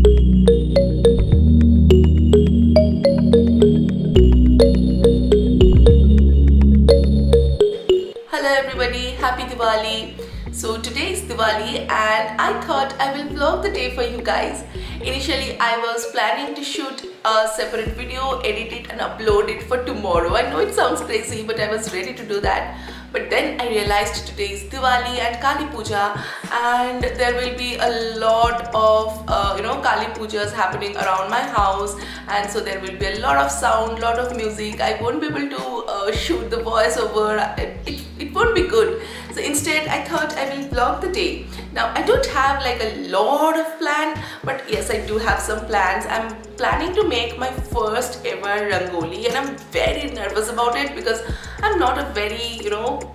Hello everybody, happy Diwali. So today is Diwali and I thought I will vlog the day for you guys. Initially I was planning to shoot a separate video, edit it and upload it for tomorrow. I know it sounds crazy, but I was ready to do that. But then I realized today is Diwali and Kali Puja, and there will be a lot of Kali Pujas happening around my house, and so there will be a lot of sound, lot of music. I won't be able to shoot the voiceover. It won't be good. So instead I thought I will vlog the day. Now I don't have like a lot of plan, but yes, I do have some plans. I'm planning to make my first ever rangoli and I'm very nervous about it because I'm not a very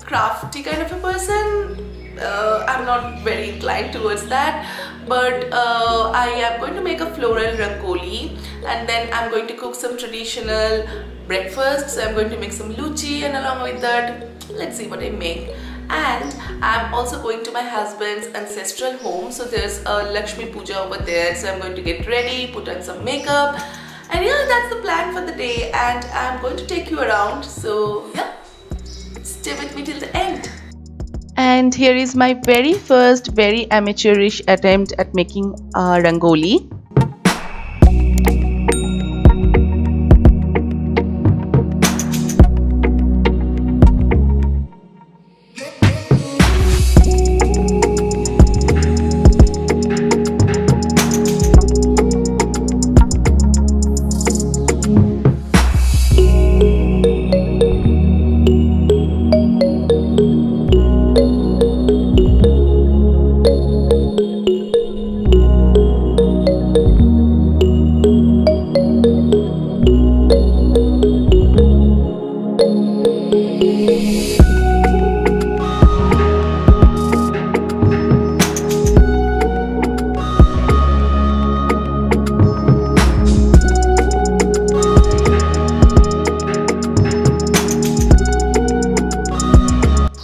crafty kind of a person. I'm not very inclined towards that, but I am going to make a floral rangoli, and then I'm going to cook some traditional breakfast. So I'm going to make some luchi, and along with that, let's see what I make. And I'm also going to my husband's ancestral home, so there's a Lakshmi Puja over there, so I'm going to get ready, put on some makeup, and yeah, that's the plan for the day, and I'm going to take you around, so yeah, stay with me till the end. And here is my very first, very amateurish attempt at making a rangoli.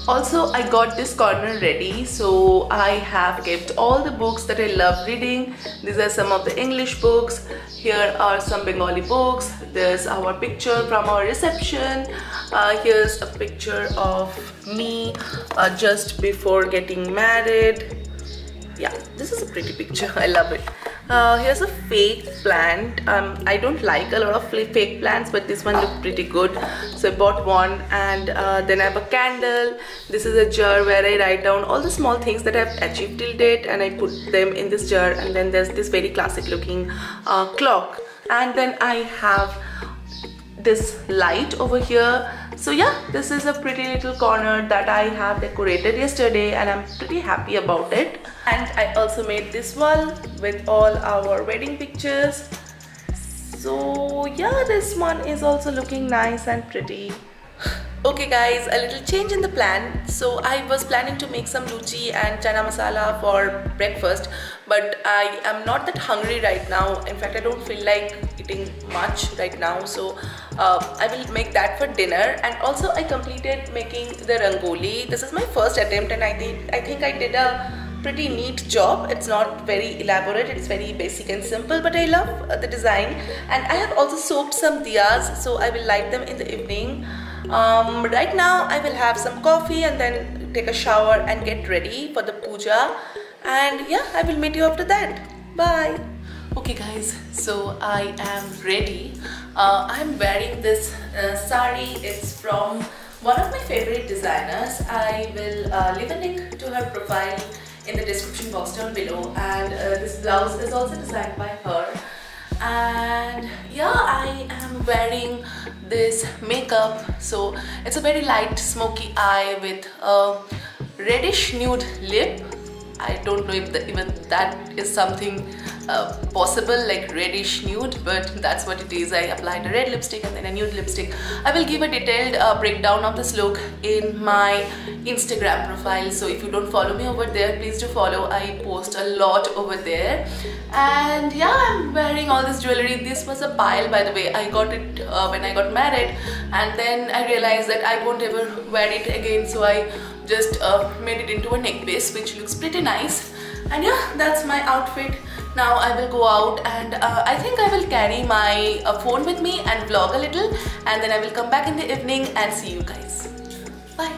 Also, I got this corner ready, so I have kept all the books that I love reading. These are some of the English books. Here are some Bengali books. There's our picture from our reception. Here's a picture of me just before getting married. Yeah, this is a pretty picture. I love it. Here's a fake plant. I don't like a lot of fake plants, but this one looked pretty good, so I bought one. And then I have a candle. This is a jar where I write down all the small things that I've achieved till date, and I put them in this jar. And then there's this very classic looking clock, and then I have this light over here. So yeah, this is a pretty little corner that I have decorated yesterday, and I'm pretty happy about it. And I also made this wall with all our wedding pictures. So yeah, this one is also looking nice and pretty. Okay guys, a little change in the plan. So I was planning to make some luchi and chana masala for breakfast, but I am not that hungry right now. In fact, I don't feel like eating much right now, so I will make that for dinner. And also I completed making the rangoli. This is my first attempt, and I think I did a pretty neat job. It's not very elaborate, it's very basic and simple, but I love the design. And I have also soaked some diyas, so I will light them in the evening. Right now I will have some coffee and then take a shower and get ready for the puja, and yeah, I will meet you after that. Bye. Okay guys, so I am ready. I'm wearing this sari. It's from one of my favorite designers. I will leave a link to her profile in the description box down below, and this blouse is also designed by her. And yeah, I am wearing this makeup, so it's a very light smoky eye with a reddish nude lip. I don't know if even that is something possible, like reddish nude, but that's what it is. I applied a red lipstick and then a nude lipstick. I will give a detailed breakdown of this look in my Instagram profile, so if you don't follow me over there, please do follow. I post a lot over there. And yeah, I'm wearing all this jewelry. This was a pile, by the way. I got it when I got married, and then I realized that I won't ever wear it again, so I just made it into a neck base, which looks pretty nice. And yeah, that's my outfit Now I will go out and I think I will carry my phone with me and vlog a little, and then I will come back in the evening and see you guys. Bye.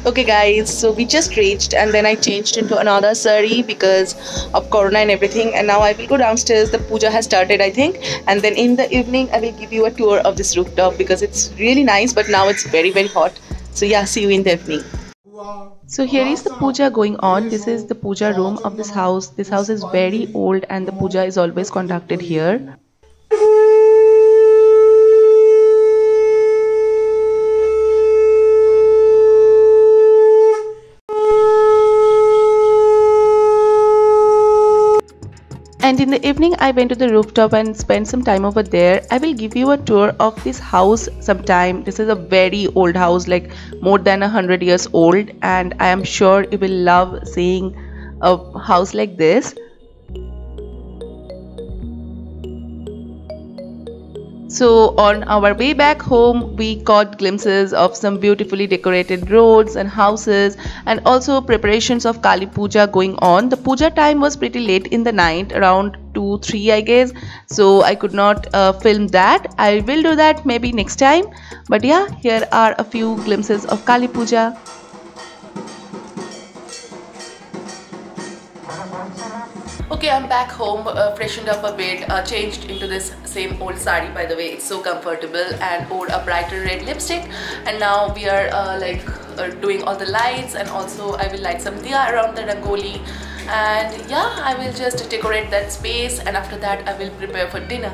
Okay guys, so we just reached and then I changed into another sari because of corona and everything, and now I will go downstairs. The puja has started I think, and then in the evening I will give you a tour of this rooftop because it's really nice, but now it's very hot. So yeah, see you in the evening. So here is the puja going on. This is the puja room of this house. This house is very old and the puja is always conducted here. And in the evening I went to the rooftop and spent some time over there. I will give you a tour of this house sometime. This is a very old house, like more than 100 years old, and I am sure you will love seeing a house like this. So on our way back home, we caught glimpses of some beautifully decorated roads and houses, and also preparations of Kali Puja going on. The puja time was pretty late in the night, around 2-3 I guess, so I could not film that. I will do that maybe next time. But yeah, here are a few glimpses of Kali Puja. Okay, I'm back home, freshened up a bit, changed into this same old sari, by the way. It's so comfortable, and wore a brighter red lipstick. And now we are doing all the lights, and also I will light some diya around the rangoli. And yeah, I will just decorate that space, and after that I will prepare for dinner.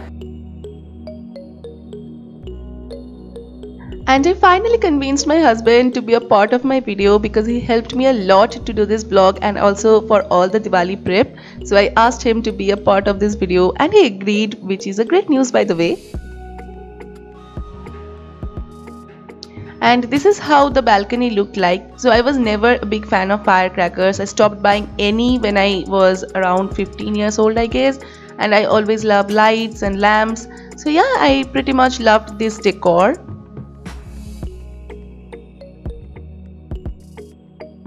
And I finally convinced my husband to be a part of my video because he helped me a lot to do this vlog and also for all the Diwali prep. So I asked him to be a part of this video and he agreed, which is a great news by the way. And this is how the balcony looked like. So I was never a big fan of firecrackers. I stopped buying any when I was around 15 years old I guess. And I always loved lights and lamps. So yeah, I pretty much loved this decor.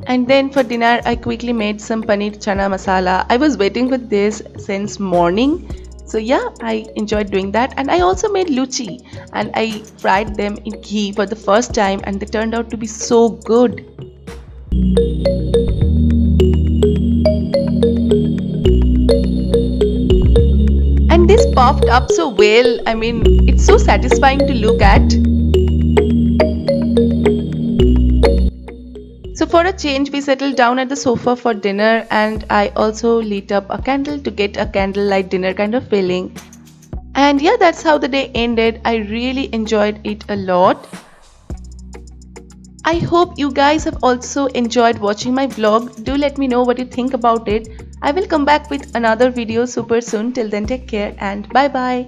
And then for dinner, I quickly made some paneer chana masala. I was waiting with this since morning. So yeah, I enjoyed doing that. And I also made luchi. And I fried them in ghee for the first time. And they turned out to be so good. And this puffed up so well. I mean, it's so satisfying to look at. So for a change, we settled down at the sofa for dinner, and I also lit up a candle to get a candlelight dinner kind of feeling. And yeah, that's how the day ended. I really enjoyed it a lot. I hope you guys have also enjoyed watching my vlog. Do let me know what you think about it. I will come back with another video super soon. Till then, take care and bye bye.